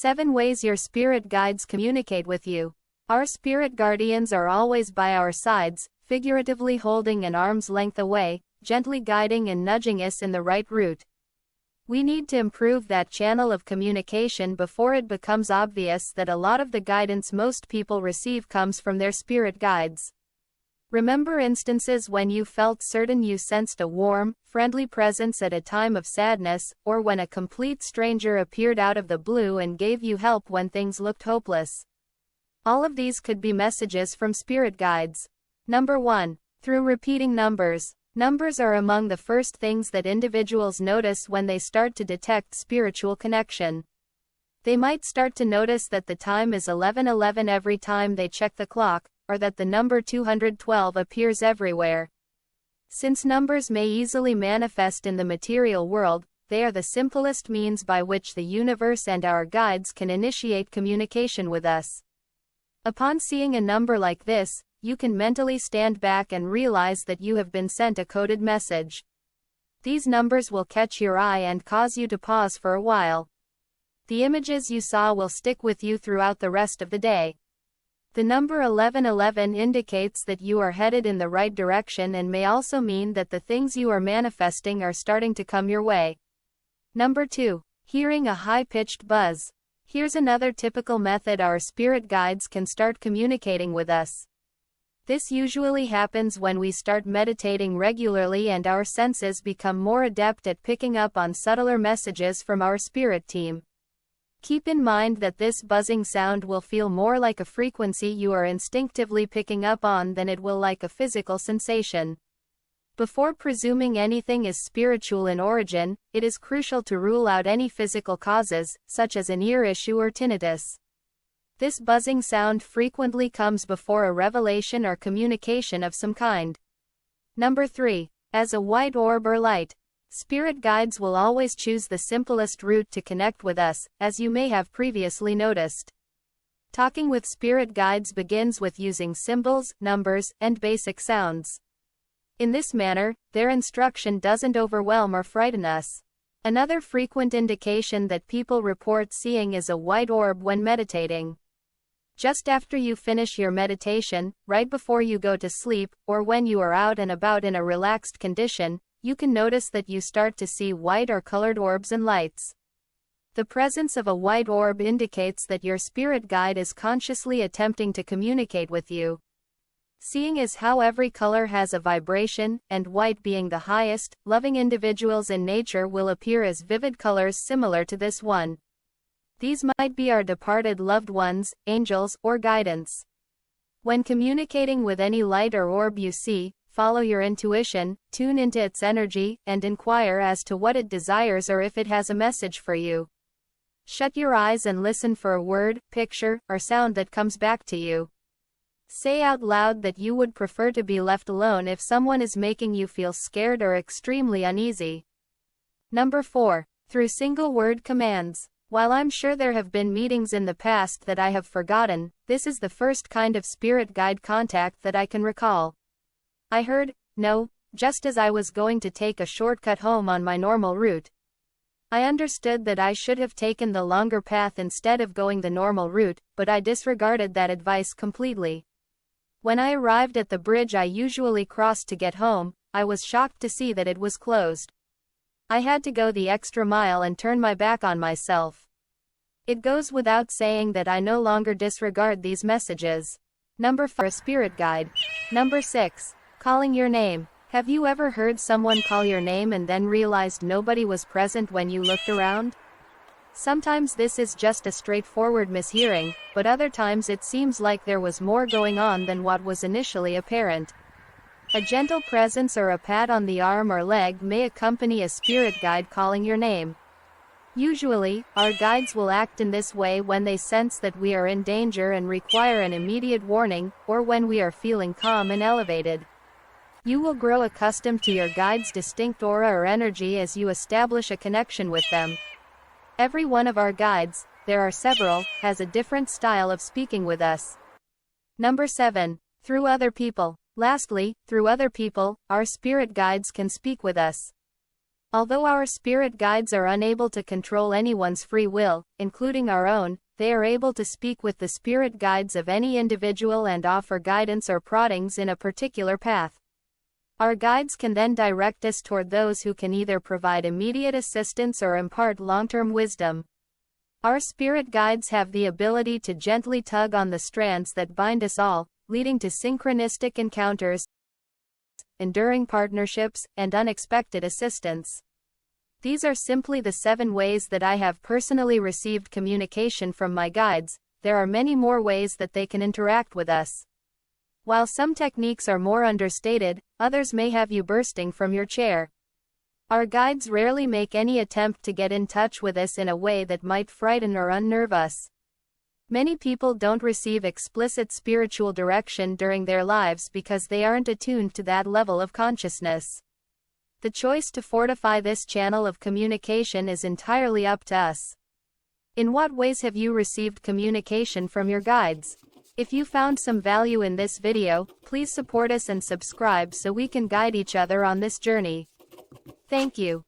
7 ways your spirit guides communicate with you. Our spirit guardians are always by our sides, figuratively holding an arm's length away, gently guiding and nudging us in the right route. We need to improve that channel of communication before it becomes obvious that a lot of the guidance most people receive comes from their spirit guides. Remember instances when you felt certain you sensed a warm, friendly presence at a time of sadness, or when a complete stranger appeared out of the blue and gave you help when things looked hopeless. All of these could be messages from spirit guides. Number 1. Through repeating numbers. Numbers are among the first things that individuals notice when they start to detect spiritual connection. They might start to notice that the time is 11:11 every time they check the clock, or that the number 212 appears everywhere. Since numbers may easily manifest in the material world, they are the simplest means by which the universe and our guides can initiate communication with us. Upon seeing a number like this, you can mentally stand back and realize that you have been sent a coded message. These numbers will catch your eye and cause you to pause for a while. The images you saw will stick with you throughout the rest of the day. The number 1111 indicates that you are headed in the right direction and may also mean that the things you are manifesting are starting to come your way. Number 2. Hearing a high-pitched buzz. Here's another typical method our spirit guides can start communicating with us. This usually happens when we start meditating regularly and our senses become more adept at picking up on subtler messages from our spirit team. Keep in mind that this buzzing sound will feel more like a frequency you are instinctively picking up on than it will like a physical sensation. Before presuming anything is spiritual in origin, it is crucial to rule out any physical causes, such as an ear issue or tinnitus. This buzzing sound frequently comes before a revelation or communication of some kind. Number 3. As a white orb or light. Spirit guides will always choose the simplest route to connect with us, as you may have previously noticed. Talking with spirit guides begins with using symbols, numbers, and basic sounds. In this manner, their instruction doesn't overwhelm or frighten us. Another frequent indication that people report seeing is a white orb when meditating. Just after you finish your meditation, right before you go to sleep, or when you are out and about in a relaxed condition, you can notice that you start to see white or colored orbs and lights. The presence of a white orb indicates that your spirit guide is consciously attempting to communicate with you. Seeing is how every color has a vibration, and white being the highest, loving individuals in nature will appear as vivid colors similar to this one. These might be our departed loved ones, angels, or guidance. When communicating with any light or orb you see, follow your intuition, tune into its energy, and inquire as to what it desires or if it has a message for you. Shut your eyes and listen for a word, picture, or sound that comes back to you. Say out loud that you would prefer to be left alone if someone is making you feel scared or extremely uneasy. Number 4. Through single-word commands. While I'm sure there have been meetings in the past that I have forgotten, this is the first kind of spirit guide contact that I can recall. I heard, "No," just as I was going to take a shortcut home on my normal route. I understood that I should have taken the longer path instead of going the normal route, but I disregarded that advice completely. When I arrived at the bridge I usually crossed to get home, I was shocked to see that it was closed. I had to go the extra mile and turn my back on myself. It goes without saying that I no longer disregard these messages. Number 4. A spirit guide. Number 6. Calling your name. Have you ever heard someone call your name and then realized nobody was present when you looked around? Sometimes this is just a straightforward mishearing, but other times it seems like there was more going on than what was initially apparent. A gentle presence or a pat on the arm or leg may accompany a spirit guide calling your name. Usually, our guides will act in this way when they sense that we are in danger and require an immediate warning, or when we are feeling calm and elevated. You will grow accustomed to your guide's distinct aura or energy as you establish a connection with them. Every one of our guides, there are several, has a different style of speaking with us. Number 7. Through other people. Lastly, through other people, our spirit guides can speak with us. Although our spirit guides are unable to control anyone's free will, including our own, they are able to speak with the spirit guides of any individual and offer guidance or proddings in a particular path. Our guides can then direct us toward those who can either provide immediate assistance or impart long-term wisdom. Our spirit guides have the ability to gently tug on the strands that bind us all, leading to synchronistic encounters, enduring partnerships, and unexpected assistance. These are simply the 7 ways that I have personally received communication from my guides. There are many more ways that they can interact with us. While some techniques are more understated, others may have you bursting from your chair. Our guides rarely make any attempt to get in touch with us in a way that might frighten or unnerve us. Many people don't receive explicit spiritual direction during their lives because they aren't attuned to that level of consciousness. The choice to fortify this channel of communication is entirely up to us. In what ways have you received communication from your guides? If you found some value in this video, please support us and subscribe so we can guide each other on this journey. Thank you.